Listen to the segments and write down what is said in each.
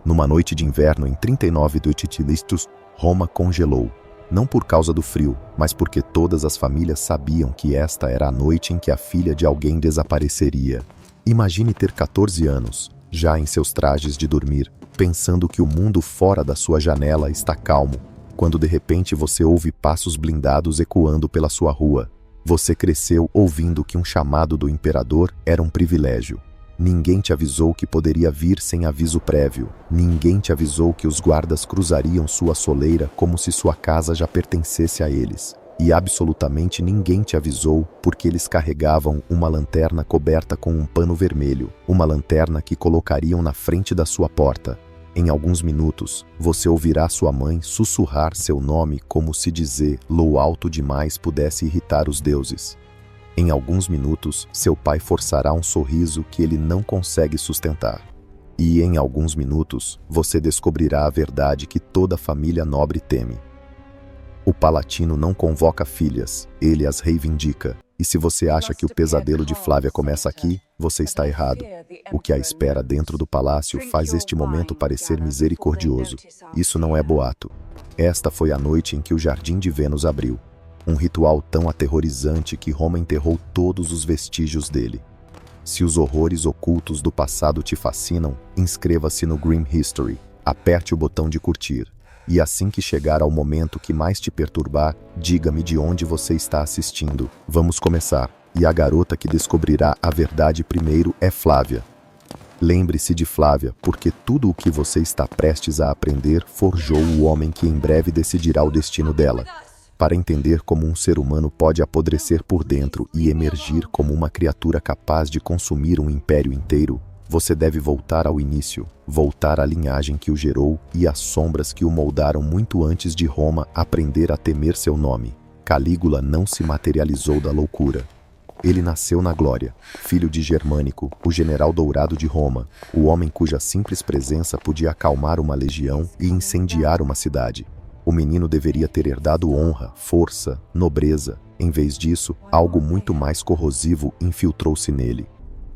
Numa noite de inverno em 39 do Titilistus, Roma congelou. Não por causa do frio, mas porque todas as famílias sabiam que esta era a noite em que a filha de alguém desapareceria. Imagine ter 14 anos, já em seus trajes de dormir, pensando que o mundo fora da sua janela está calmo, quando de repente você ouve passos blindados ecoando pela sua rua. Você cresceu ouvindo que um chamado do imperador era um privilégio. Ninguém te avisou que poderia vir sem aviso prévio. Ninguém te avisou que os guardas cruzariam sua soleira como se sua casa já pertencesse a eles. E absolutamente ninguém te avisou porque eles carregavam uma lanterna coberta com um pano vermelho, uma lanterna que colocariam na frente da sua porta. Em alguns minutos, você ouvirá sua mãe sussurrar seu nome como se dizer "lo alto demais" pudesse irritar os deuses. Em alguns minutos, seu pai forçará um sorriso que ele não consegue sustentar. E em alguns minutos, você descobrirá a verdade que toda família nobre teme. O Palatino não convoca filhas, ele as reivindica. E se você acha que o pesadelo de Flávia começa aqui, você está errado. O que a espera dentro do palácio faz este momento parecer misericordioso. Isso não é boato. Esta foi a noite em que o Jardim de Vênus abriu. Um ritual tão aterrorizante que Roma enterrou todos os vestígios dele. Se os horrores ocultos do passado te fascinam, inscreva-se no Grim History, aperte o botão de curtir. E assim que chegar ao momento que mais te perturbar, diga-me de onde você está assistindo. Vamos começar. E a garota que descobrirá a verdade primeiro é Flávia. Lembre-se de Flávia, porque tudo o que você está prestes a aprender forjou o homem que em breve decidirá o destino dela. Para entender como um ser humano pode apodrecer por dentro e emergir como uma criatura capaz de consumir um império inteiro, você deve voltar ao início, voltar à linhagem que o gerou e às sombras que o moldaram muito antes de Roma aprender a temer seu nome. Calígula não se materializou da loucura. Ele nasceu na glória, filho de Germânico, o general dourado de Roma, o homem cuja simples presença podia acalmar uma legião e incendiar uma cidade. O menino deveria ter herdado honra, força, nobreza. Em vez disso, algo muito mais corrosivo infiltrou-se nele.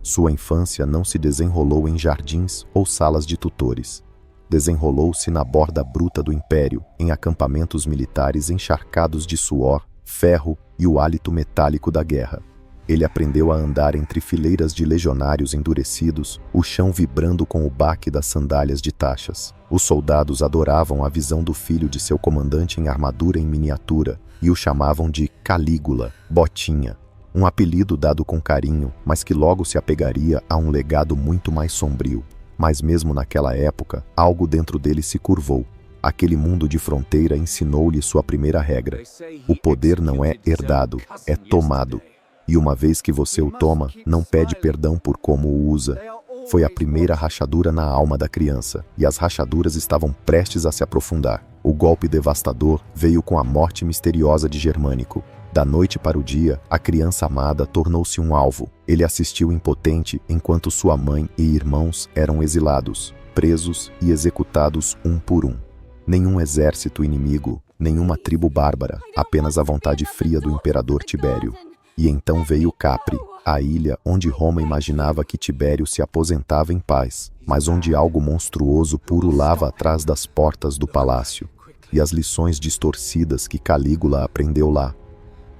Sua infância não se desenrolou em jardins ou salas de tutores. Desenrolou-se na borda bruta do império, em acampamentos militares encharcados de suor, ferro e o hálito metálico da guerra. Ele aprendeu a andar entre fileiras de legionários endurecidos, o chão vibrando com o baque das sandálias de taxas. Os soldados adoravam a visão do filho de seu comandante em armadura em miniatura e o chamavam de Calígula, Botinha, um apelido dado com carinho, mas que logo se apegaria a um legado muito mais sombrio. Mas mesmo naquela época, algo dentro dele se curvou. Aquele mundo de fronteira ensinou-lhe sua primeira regra. O poder não é herdado, é tomado. E uma vez que você o toma, não pede perdão por como o usa. Foi a primeira rachadura na alma da criança, e as rachaduras estavam prestes a se aprofundar. O golpe devastador veio com a morte misteriosa de Germânico. Da noite para o dia, a criança amada tornou-se um alvo. Ele assistiu impotente enquanto sua mãe e irmãos eram exilados, presos e executados um por um. Nenhum exército inimigo, nenhuma tribo bárbara, apenas a vontade fria do imperador Tibério. E então veio Capri, a ilha onde Roma imaginava que Tibério se aposentava em paz, mas onde algo monstruoso pululava atrás das portas do palácio, e as lições distorcidas que Calígula aprendeu lá.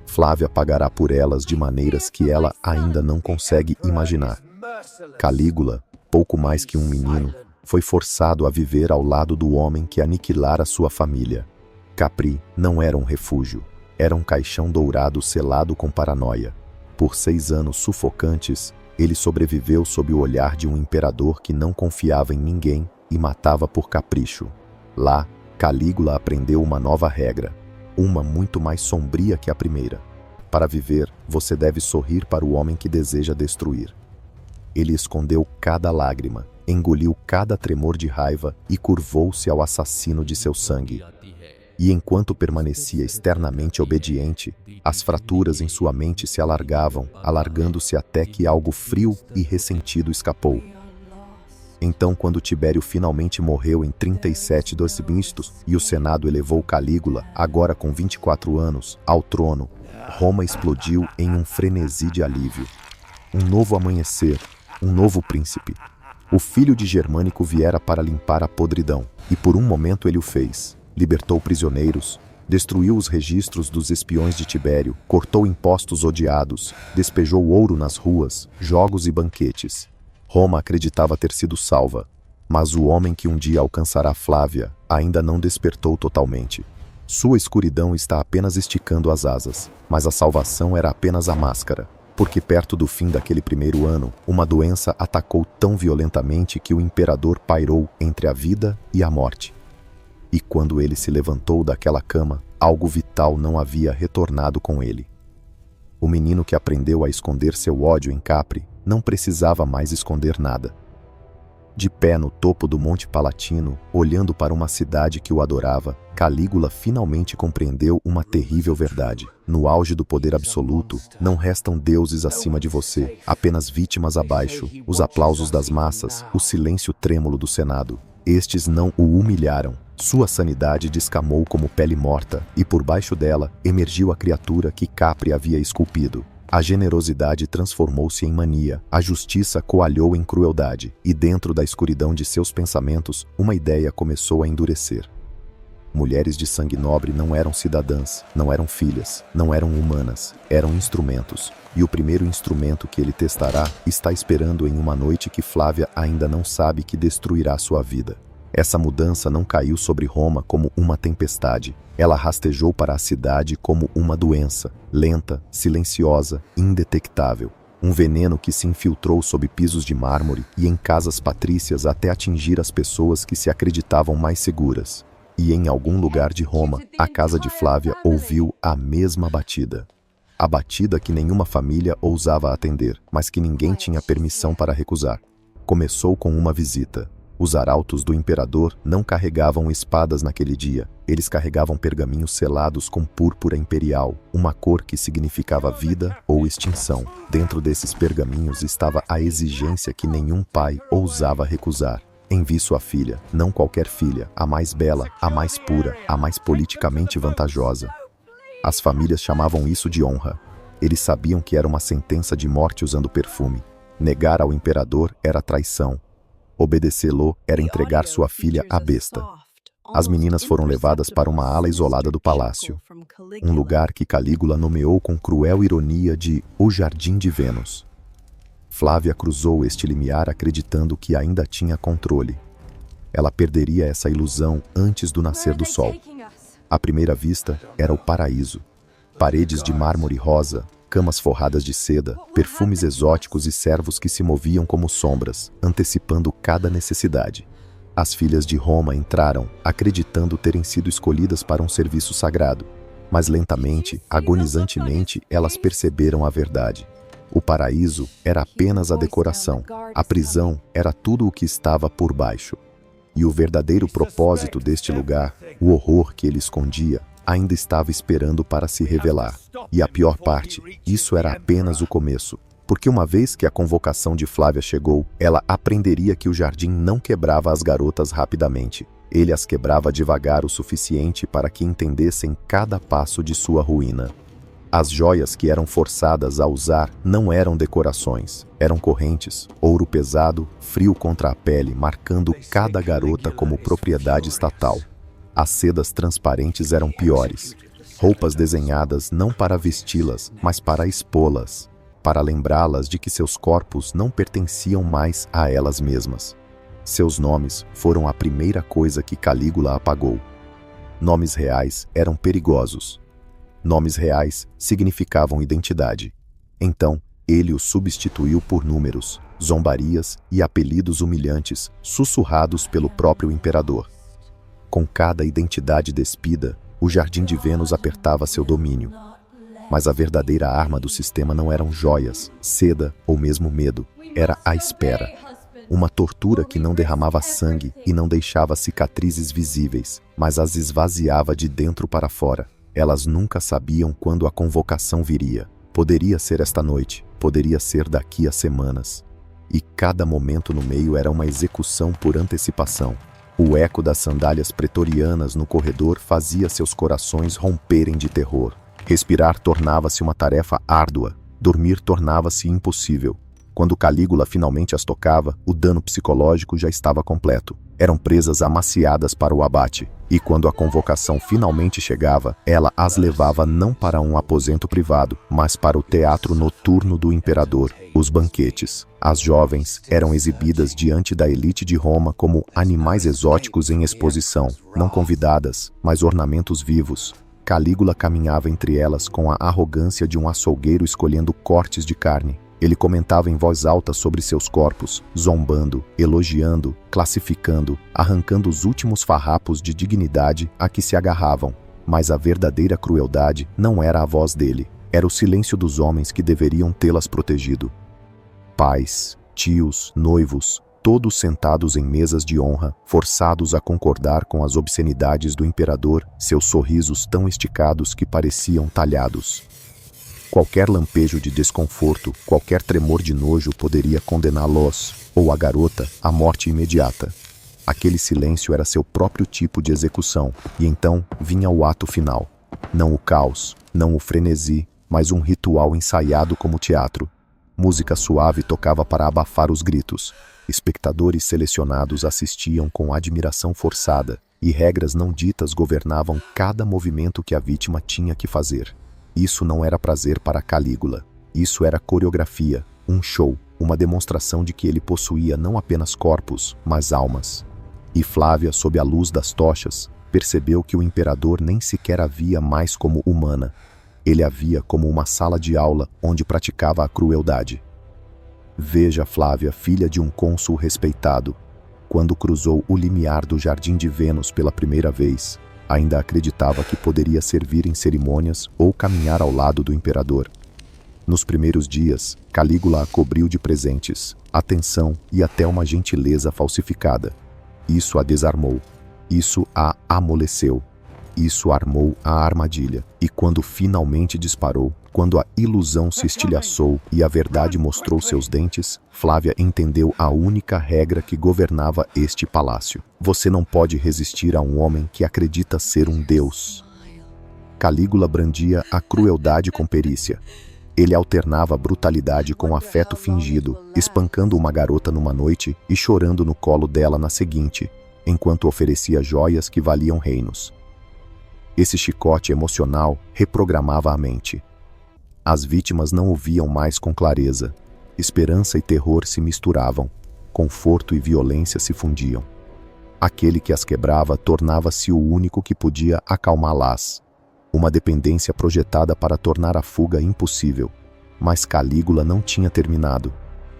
Flávia pagará por elas de maneiras que ela ainda não consegue imaginar. Calígula, pouco mais que um menino, foi forçado a viver ao lado do homem que aniquilara sua família. Capri não era um refúgio. Era um caixão dourado selado com paranoia. Por 6 anos sufocantes, ele sobreviveu sob o olhar de um imperador que não confiava em ninguém e matava por capricho. Lá, Calígula aprendeu uma nova regra, uma muito mais sombria que a primeira. Para viver, você deve sorrir para o homem que deseja destruir. Ele escondeu cada lágrima, engoliu cada tremor de raiva e curvou-se ao assassino de seu sangue. E enquanto permanecia externamente obediente, as fraturas em sua mente se alargavam, alargando-se até que algo frio e ressentido escapou. Então, quando Tibério finalmente morreu em 37 dos Bistos e o Senado elevou Calígula, agora com 24 anos, ao trono, Roma explodiu em um frenesi de alívio. Um novo amanhecer, um novo príncipe. O filho de Germânico viera para limpar a podridão, e por um momento ele o fez. Libertou prisioneiros, destruiu os registros dos espiões de Tibério, cortou impostos odiados, despejou ouro nas ruas, jogos e banquetes. Roma acreditava ter sido salva, mas o homem que um dia alcançará Flávia ainda não despertou totalmente. Sua escuridão está apenas esticando as asas, mas a salvação era apenas a máscara, porque perto do fim daquele primeiro ano, uma doença atacou tão violentamente que o imperador pairou entre a vida e a morte. E quando ele se levantou daquela cama, algo vital não havia retornado com ele. O menino que aprendeu a esconder seu ódio em Capri não precisava mais esconder nada. De pé no topo do Monte Palatino, olhando para uma cidade que o adorava, Calígula finalmente compreendeu uma terrível verdade. No auge do poder absoluto, não restam deuses acima de você, apenas vítimas abaixo, os aplausos das massas, o silêncio trêmulo do Senado. Estes não o humilharam. Sua sanidade descamou como pele morta, e por baixo dela emergiu a criatura que Capri havia esculpido. A generosidade transformou-se em mania, a justiça coalhou em crueldade, e dentro da escuridão de seus pensamentos, uma ideia começou a endurecer. Mulheres de sangue nobre não eram cidadãs, não eram filhas, não eram humanas, eram instrumentos, e o primeiro instrumento que ele testará está esperando em uma noite que Flávia ainda não sabe que destruirá sua vida. Essa mudança não caiu sobre Roma como uma tempestade. Ela rastejou para a cidade como uma doença, lenta, silenciosa, indetectável. Um veneno que se infiltrou sob pisos de mármore e em casas patrícias até atingir as pessoas que se acreditavam mais seguras. E em algum lugar de Roma, a casa de Flávia ouviu a mesma batida. A batida que nenhuma família ousava atender, mas que ninguém tinha permissão para recusar. Começou com uma visita. Os arautos do imperador não carregavam espadas naquele dia. Eles carregavam pergaminhos selados com púrpura imperial, uma cor que significava vida ou extinção. Dentro desses pergaminhos estava a exigência que nenhum pai ousava recusar. Envie sua filha, não qualquer filha, a mais bela, a mais pura, a mais politicamente vantajosa. As famílias chamavam isso de honra. Eles sabiam que era uma sentença de morte usando perfume. Negar ao imperador era traição. Obedecê-lo era entregar sua filha à besta. As meninas foram levadas para uma ala isolada do palácio, um lugar que Calígula nomeou com cruel ironia de o Jardim de Vênus. Flávia cruzou este limiar acreditando que ainda tinha controle. Ela perderia essa ilusão antes do nascer do sol. À primeira vista, era o paraíso. Paredes de mármore rosa, camas forradas de seda, perfumes exóticos e servos que se moviam como sombras, antecipando cada necessidade. As filhas de Roma entraram, acreditando terem sido escolhidas para um serviço sagrado. Mas lentamente, agonizantemente, elas perceberam a verdade. O paraíso era apenas a decoração. A prisão era tudo o que estava por baixo. E o verdadeiro propósito deste lugar, o horror que ele escondia, ainda estava esperando para se revelar. E a pior parte, isso era apenas o começo. Porque uma vez que a convocação de Flávia chegou, ela aprenderia que o jardim não quebrava as garotas rapidamente. Ele as quebrava devagar o suficiente para que entendessem cada passo de sua ruína. As joias que eram forçadas a usar não eram decorações, eram correntes, ouro pesado, frio contra a pele, marcando cada garota como propriedade estatal. As sedas transparentes eram piores. Roupas desenhadas não para vesti-las, mas para expô-las, para lembrá-las de que seus corpos não pertenciam mais a elas mesmas. Seus nomes foram a primeira coisa que Calígula apagou. Nomes reais eram perigosos. Nomes reais significavam identidade. Então, ele os substituiu por números, zombarias e apelidos humilhantes, sussurrados pelo próprio imperador. Com cada identidade despida, o Jardim de Vênus apertava seu domínio. Mas a verdadeira arma do sistema não eram joias, seda ou mesmo medo. Era a espera. Uma tortura que não derramava sangue e não deixava cicatrizes visíveis, mas as esvaziava de dentro para fora. Elas nunca sabiam quando a convocação viria. Poderia ser esta noite, poderia ser daqui a semanas. E cada momento no meio era uma execução por antecipação. O eco das sandálias pretorianas no corredor fazia seus corações romperem de terror. Respirar tornava-se uma tarefa árdua, dormir tornava-se impossível. Quando Calígula finalmente as tocava, o dano psicológico já estava completo. Eram presas amaciadas para o abate, e quando a convocação finalmente chegava, ela as levava não para um aposento privado, mas para o teatro noturno do imperador, os banquetes. As jovens eram exibidas diante da elite de Roma como animais exóticos em exposição, não convidadas, mas ornamentos vivos. Calígula caminhava entre elas com a arrogância de um açougueiro escolhendo cortes de carne. Ele comentava em voz alta sobre seus corpos, zombando, elogiando, classificando, arrancando os últimos farrapos de dignidade a que se agarravam. Mas a verdadeira crueldade não era a voz dele, era o silêncio dos homens que deveriam tê-las protegido. Pais, tios, noivos, todos sentados em mesas de honra, forçados a concordar com as obscenidades do imperador, seus sorrisos tão esticados que pareciam talhados. Qualquer lampejo de desconforto, qualquer tremor de nojo poderia condená-los, ou a garota, à morte imediata. Aquele silêncio era seu próprio tipo de execução, e então vinha o ato final. Não o caos, não o frenesi, mas um ritual ensaiado como teatro. Música suave tocava para abafar os gritos. Espectadores selecionados assistiam com admiração forçada, e regras não ditas governavam cada movimento que a vítima tinha que fazer. Isso não era prazer para Calígula. Isso era coreografia, um show, uma demonstração de que ele possuía não apenas corpos, mas almas. E Flávia, sob a luz das tochas, percebeu que o imperador nem sequer a via mais como humana. Ele a via como uma sala de aula onde praticava a crueldade. Veja Flávia, filha de um cônsul respeitado. Quando cruzou o limiar do Jardim de Vênus pela primeira vez, ainda acreditava que poderia servir em cerimônias ou caminhar ao lado do imperador. Nos primeiros dias, Calígula a cobriu de presentes, atenção e até uma gentileza falsificada. Isso a desarmou. Isso a amoleceu. Isso armou a armadilha. E quando finalmente disparou, quando a ilusão se estilhaçou e a verdade mostrou seus dentes, Flávia entendeu a única regra que governava este palácio. Você não pode resistir a um homem que acredita ser um deus. Calígula brandia a crueldade com perícia. Ele alternava a brutalidade com afeto fingido, espancando uma garota numa noite e chorando no colo dela na seguinte, enquanto oferecia joias que valiam reinos. Esse chicote emocional reprogramava a mente. As vítimas não o viam mais com clareza. Esperança e terror se misturavam. Conforto e violência se fundiam. Aquele que as quebrava tornava-se o único que podia acalmá-las. Uma dependência projetada para tornar a fuga impossível. Mas Calígula não tinha terminado.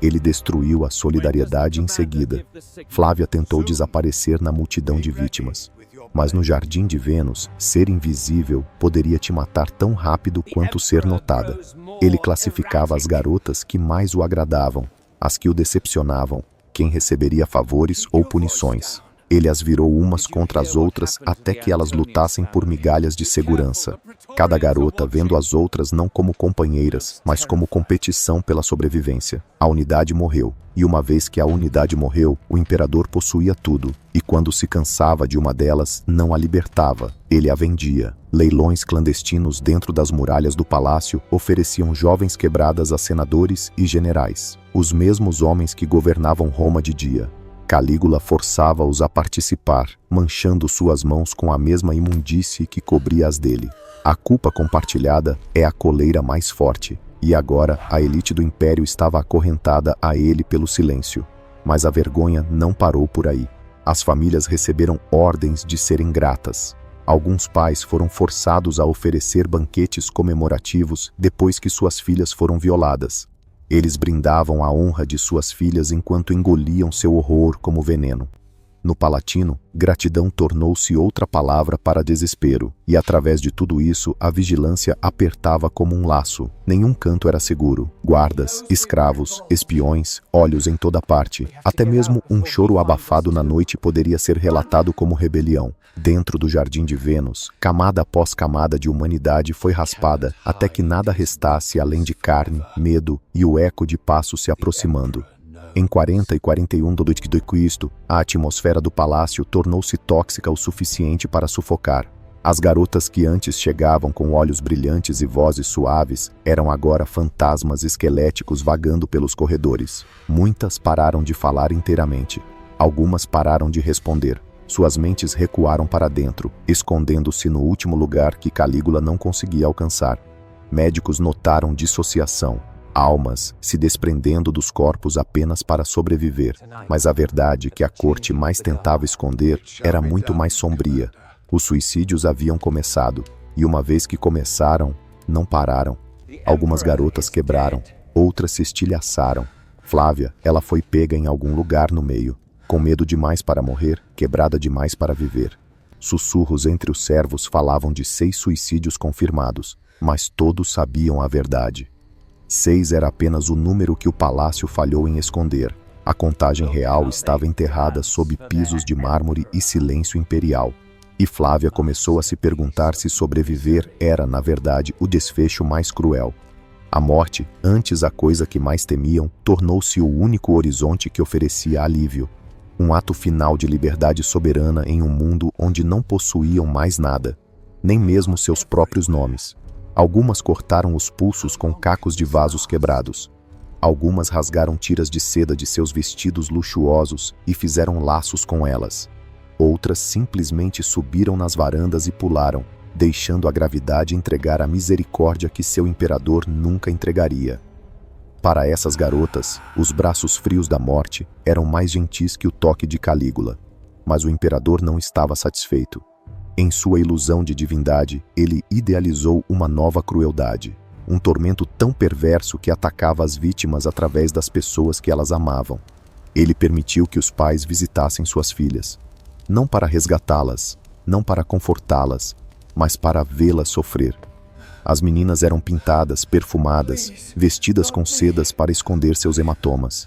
Ele destruiu a solidariedade em seguida. Flávia tentou desaparecer na multidão de vítimas. Mas no Jardim de Vênus, ser invisível poderia te matar tão rápido quanto ser notada. Ele classificava as garotas que mais o agradavam, as que o decepcionavam, quem receberia favores ou punições. Ele as virou umas contra as outras até que elas lutassem por migalhas de segurança. Cada garota vendo as outras não como companheiras, mas como competição pela sobrevivência. A unidade morreu. E uma vez que a unidade morreu, o imperador possuía tudo. E quando se cansava de uma delas, não a libertava. Ele a vendia. Leilões clandestinos dentro das muralhas do palácio ofereciam jovens quebradas a senadores e generais. Os mesmos homens que governavam Roma de dia. Calígula forçava-os a participar, manchando suas mãos com a mesma imundície que cobria as dele. A culpa compartilhada é a coleira mais forte, e agora a elite do império estava acorrentada a ele pelo silêncio. Mas a vergonha não parou por aí. As famílias receberam ordens de serem gratas. Alguns pais foram forçados a oferecer banquetes comemorativos depois que suas filhas foram violadas. Eles brindavam a honra de suas filhas enquanto engoliam seu horror como veneno. No Palatino, gratidão tornou-se outra palavra para desespero, e através de tudo isso a vigilância apertava como um laço. Nenhum canto era seguro. Guardas, escravos, espiões, olhos em toda parte. Até mesmo um choro abafado na noite poderia ser relatado como rebelião. Dentro do Jardim de Vênus, camada após camada de humanidade foi raspada, até que nada restasse além de carne, medo e o eco de passos se aproximando. Em 40 e 41 d.C., a atmosfera do palácio tornou-se tóxica o suficiente para sufocar. As garotas que antes chegavam com olhos brilhantes e vozes suaves eram agora fantasmas esqueléticos vagando pelos corredores. Muitas pararam de falar inteiramente. Algumas pararam de responder. Suas mentes recuaram para dentro, escondendo-se no último lugar que Calígula não conseguia alcançar. Médicos notaram dissociação, almas se desprendendo dos corpos apenas para sobreviver, mas a verdade que a corte mais tentava esconder era muito mais sombria. Os suicídios haviam começado, e uma vez que começaram, não pararam. Algumas garotas quebraram, outras se estilhaçaram. Flávia, ela foi pega em algum lugar no meio, com medo demais para morrer, quebrada demais para viver. Sussurros entre os servos falavam de 6 suicídios confirmados, mas todos sabiam a verdade. 6 era apenas o número que o palácio falhou em esconder. A contagem real estava enterrada sob pisos de mármore e silêncio imperial. E Flávia começou a se perguntar se sobreviver era, na verdade, o desfecho mais cruel. A morte, antes a coisa que mais temiam, tornou-se o único horizonte que oferecia alívio. Um ato final de liberdade soberana em um mundo onde não possuíam mais nada, nem mesmo seus próprios nomes. Algumas cortaram os pulsos com cacos de vasos quebrados. Algumas rasgaram tiras de seda de seus vestidos luxuosos e fizeram laços com elas. Outras simplesmente subiram nas varandas e pularam, deixando a gravidade entregar a misericórdia que seu imperador nunca entregaria. Para essas garotas, os braços frios da morte eram mais gentis que o toque de Calígula. Mas o imperador não estava satisfeito. Em sua ilusão de divindade, ele idealizou uma nova crueldade, um tormento tão perverso que atacava as vítimas através das pessoas que elas amavam. Ele permitiu que os pais visitassem suas filhas, não para resgatá-las, não para confortá-las, mas para vê-las sofrer. As meninas eram pintadas, perfumadas, vestidas com sedas para esconder seus hematomas.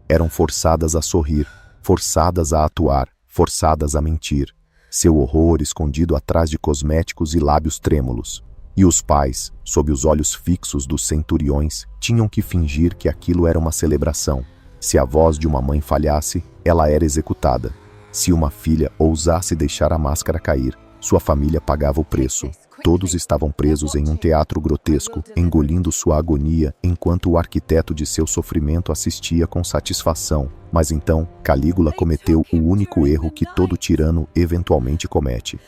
Eram forçadas a sorrir, forçadas a atuar, forçadas a mentir. Seu horror escondido atrás de cosméticos e lábios trêmulos. E os pais, sob os olhos fixos dos centuriões, tinham que fingir que aquilo era uma celebração. Se a voz de uma mãe falhasse, ela era executada. Se uma filha ousasse deixar a máscara cair, sua família pagava o preço. Todos estavam presos em um teatro grotesco, engolindo sua agonia, enquanto o arquiteto de seu sofrimento assistia com satisfação. Mas então, Calígula cometeu o único erro que todo tirano eventualmente comete.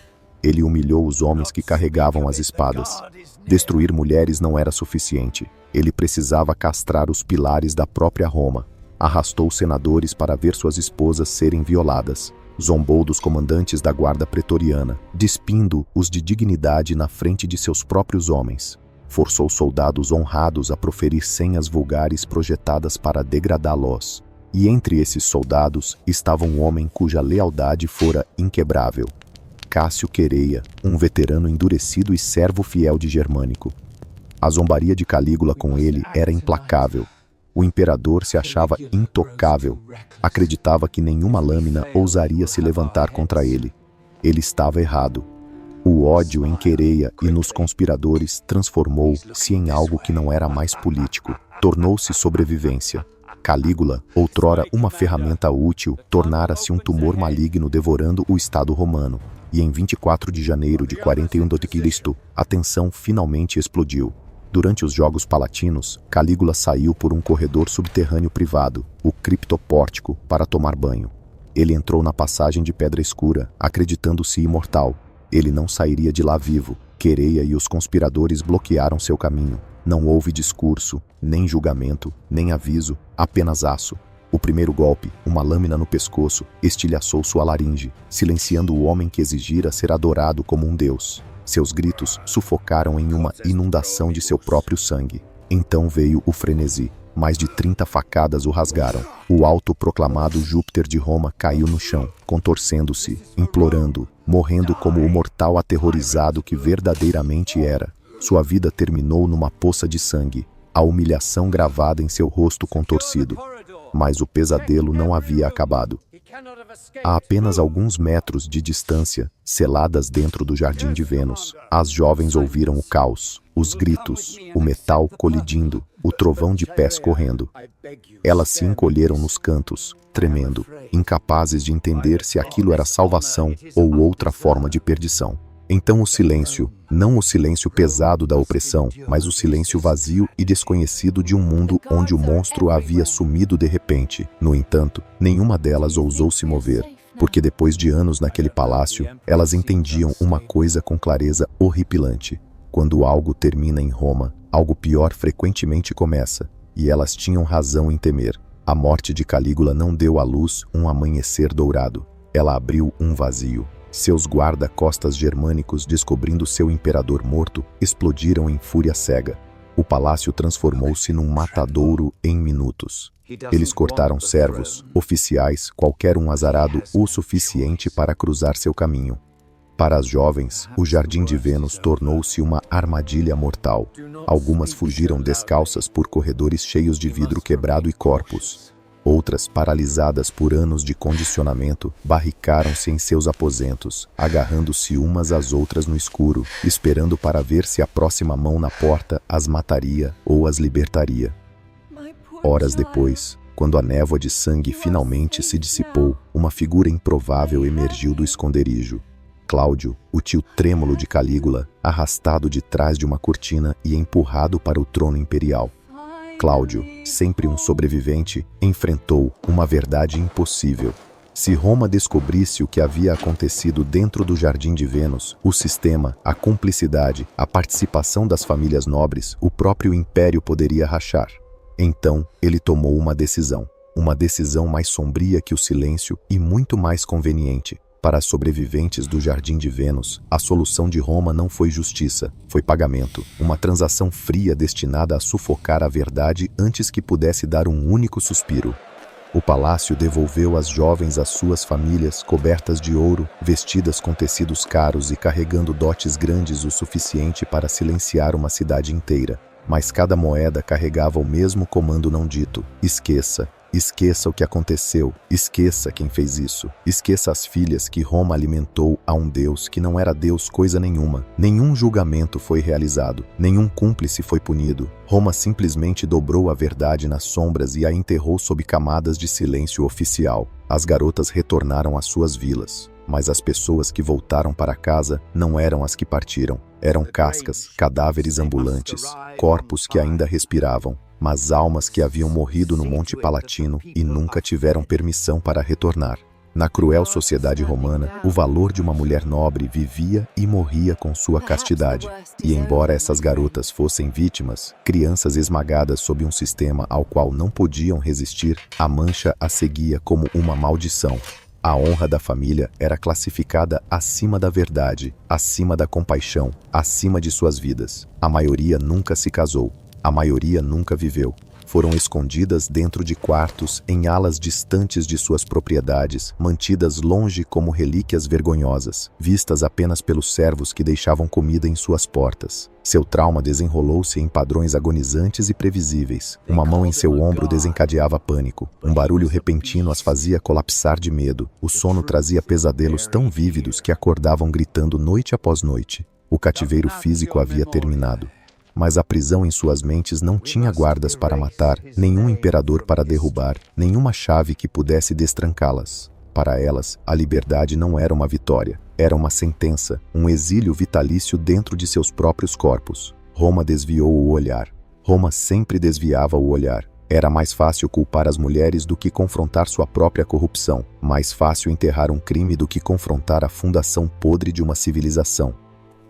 Ele humilhou os homens que carregavam as espadas. Destruir mulheres não era suficiente. Ele precisava castrar os pilares da própria Roma. Arrastou senadores para ver suas esposas serem violadas. Zombou dos comandantes da guarda pretoriana, despindo-os de dignidade na frente de seus próprios homens. Forçou soldados honrados a proferir senhas vulgares projetadas para degradá-los. E entre esses soldados estava um homem cuja lealdade fora inquebrável. Cássio Quereia, um veterano endurecido e servo fiel de Germânico. A zombaria de Calígula com ele era implacável. O imperador se achava intocável. Acreditava que nenhuma lâmina ousaria se levantar contra ele. Ele estava errado. O ódio em Quereia e nos conspiradores transformou-se em algo que não era mais político. Tornou-se sobrevivência. Calígula, outrora uma ferramenta útil, tornara-se um tumor maligno devorando o Estado romano. E em 24 de janeiro de 41 d.C., a tensão finalmente explodiu. Durante os Jogos Palatinos, Calígula saiu por um corredor subterrâneo privado, o criptopórtico, para tomar banho. Ele entrou na passagem de pedra escura, acreditando-se imortal. Ele não sairia de lá vivo. Quereia e os conspiradores bloquearam seu caminho. Não houve discurso, nem julgamento, nem aviso, apenas aço. O primeiro golpe, uma lâmina no pescoço, estilhaçou sua laringe, silenciando o homem que exigira ser adorado como um deus. Seus gritos sufocaram em uma inundação de seu próprio sangue. Então veio o frenesi. Mais de 30 facadas o rasgaram. O autoproclamado Júpiter de Roma caiu no chão, contorcendo-se, implorando, morrendo como o mortal aterrorizado que verdadeiramente era. Sua vida terminou numa poça de sangue, a humilhação gravada em seu rosto contorcido. Mas o pesadelo não havia acabado. A apenas alguns metros de distância, seladas dentro do Jardim de Vênus, as jovens ouviram o caos, os gritos, o metal colidindo, o trovão de pés correndo. Elas se encolheram nos cantos, tremendo, incapazes de entender se aquilo era salvação ou outra forma de perdição. Então o silêncio, não o silêncio pesado da opressão, mas o silêncio vazio e desconhecido de um mundo onde o monstro havia sumido de repente. No entanto, nenhuma delas ousou se mover, porque depois de anos naquele palácio, elas entendiam uma coisa com clareza horripilante. Quando algo termina em Roma, algo pior frequentemente começa, e elas tinham razão em temer. A morte de Calígula não deu à luz um amanhecer dourado. Ela abriu um vazio. Seus guarda-costas germânicos, descobrindo seu imperador morto, explodiram em fúria cega. O palácio transformou-se num matadouro em minutos. Eles cortaram servos, oficiais, qualquer um azarado o suficiente para cruzar seu caminho. Para as jovens, o Jardim de Vênus tornou-se uma armadilha mortal. Algumas fugiram descalças por corredores cheios de vidro quebrado e corpos. Outras, paralisadas por anos de condicionamento, barricaram-se em seus aposentos, agarrando-se umas às outras no escuro, esperando para ver se a próxima mão na porta as mataria ou as libertaria. Horas depois, quando a névoa de sangue finalmente se dissipou, uma figura improvável emergiu do esconderijo. Cláudio, o tio trêmulo de Calígula, arrastado de trás de uma cortina e empurrado para o trono imperial. Cláudio, sempre um sobrevivente, enfrentou uma verdade impossível. Se Roma descobrisse o que havia acontecido dentro do Jardim de Vênus, o sistema, a cumplicidade, a participação das famílias nobres, o próprio império poderia rachar. Então, ele tomou uma decisão mais sombria que o silêncio e muito mais conveniente. Para as sobreviventes do Jardim de Vênus, a solução de Roma não foi justiça, foi pagamento, uma transação fria destinada a sufocar a verdade antes que pudesse dar um único suspiro. O palácio devolveu as jovens às suas famílias, cobertas de ouro, vestidas com tecidos caros e carregando dotes grandes o suficiente para silenciar uma cidade inteira. Mas cada moeda carregava o mesmo comando não dito: esqueça. Esqueça o que aconteceu, esqueça quem fez isso, esqueça as filhas que Roma alimentou a um Deus que não era Deus coisa nenhuma. Nenhum julgamento foi realizado, nenhum cúmplice foi punido. Roma simplesmente dobrou a verdade nas sombras e a enterrou sob camadas de silêncio oficial. As garotas retornaram às suas vilas, mas as pessoas que voltaram para casa não eram as que partiram. Eram cascas, cadáveres ambulantes, corpos que ainda respiravam, mas almas que haviam morrido no Monte Palatino e nunca tiveram permissão para retornar. Na cruel sociedade romana, o valor de uma mulher nobre vivia e morria com sua castidade. E embora essas garotas fossem vítimas, crianças esmagadas sob um sistema ao qual não podiam resistir, a mancha as seguia como uma maldição. A honra da família era classificada acima da verdade, acima da compaixão, acima de suas vidas. A maioria nunca se casou. A maioria nunca viveu. Foram escondidas dentro de quartos, em alas distantes de suas propriedades, mantidas longe como relíquias vergonhosas, vistas apenas pelos servos que deixavam comida em suas portas. Seu trauma desenrolou-se em padrões agonizantes e previsíveis. Uma mão em seu ombro desencadeava pânico. Um barulho repentino as fazia colapsar de medo. O sono trazia pesadelos tão vívidos que acordavam gritando noite após noite. O cativeiro físico havia terminado. Mas a prisão em suas mentes não tinha guardas para matar, nenhum imperador para derrubar, nenhuma chave que pudesse destrancá-las. Para elas, a liberdade não era uma vitória, era uma sentença, um exílio vitalício dentro de seus próprios corpos. Roma desviou o olhar. Roma sempre desviava o olhar. Era mais fácil culpar as mulheres do que confrontar sua própria corrupção, mais fácil enterrar um crime do que confrontar a fundação podre de uma civilização.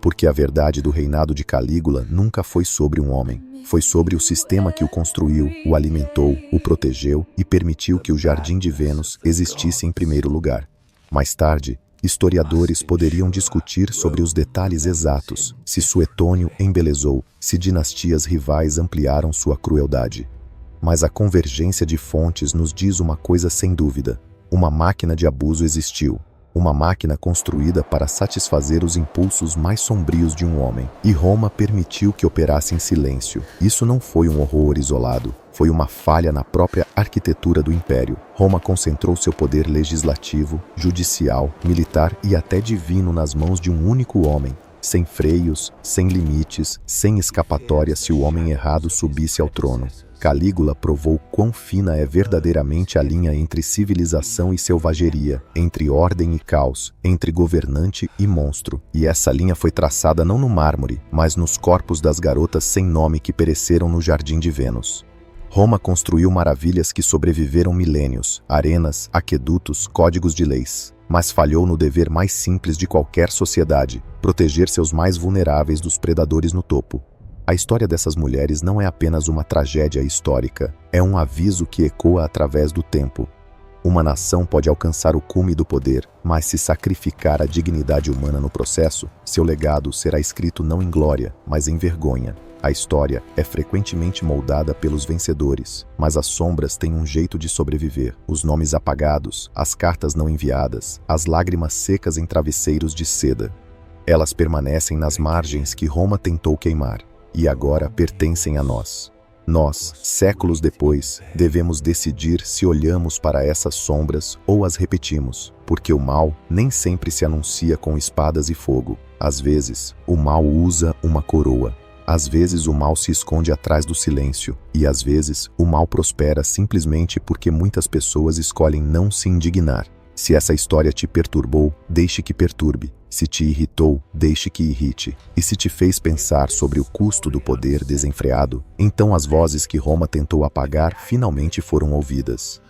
Porque a verdade do reinado de Calígula nunca foi sobre um homem. Foi sobre o sistema que o construiu, o alimentou, o protegeu e permitiu que o Jardim de Vênus existisse em primeiro lugar. Mais tarde, historiadores poderiam discutir sobre os detalhes exatos, se Suetônio embelezou, se dinastias rivais ampliaram sua crueldade. Mas a convergência de fontes nos diz uma coisa sem dúvida: uma máquina de abuso existiu. Uma máquina construída para satisfazer os impulsos mais sombrios de um homem. E Roma permitiu que operasse em silêncio. Isso não foi um horror isolado. Foi uma falha na própria arquitetura do império. Roma concentrou seu poder legislativo, judicial, militar e até divino nas mãos de um único homem. Sem freios, sem limites, sem escapatória se o homem errado subisse ao trono. Calígula provou quão fina é verdadeiramente a linha entre civilização e selvageria, entre ordem e caos, entre governante e monstro. E essa linha foi traçada não no mármore, mas nos corpos das garotas sem nome que pereceram no Jardim de Vênus. Roma construiu maravilhas que sobreviveram milênios, arenas, aquedutos, códigos de leis, mas falhou no dever mais simples de qualquer sociedade, proteger seus mais vulneráveis dos predadores no topo. A história dessas mulheres não é apenas uma tragédia histórica, é um aviso que ecoa através do tempo. Uma nação pode alcançar o cume do poder, mas se sacrificar a dignidade humana no processo, seu legado será escrito não em glória, mas em vergonha. A história é frequentemente moldada pelos vencedores, mas as sombras têm um jeito de sobreviver. Os nomes apagados, as cartas não enviadas, as lágrimas secas em travesseiros de seda. Elas permanecem nas margens que Roma tentou queimar, e agora pertencem a nós. Nós, séculos depois, devemos decidir se olhamos para essas sombras ou as repetimos, porque o mal nem sempre se anuncia com espadas e fogo. Às vezes, o mal usa uma coroa. Às vezes o mal se esconde atrás do silêncio, e às vezes o mal prospera simplesmente porque muitas pessoas escolhem não se indignar. Se essa história te perturbou, deixe que perturbe. Se te irritou, deixe que irrite. E se te fez pensar sobre o custo do poder desenfreado, então as vozes que Roma tentou apagar finalmente foram ouvidas.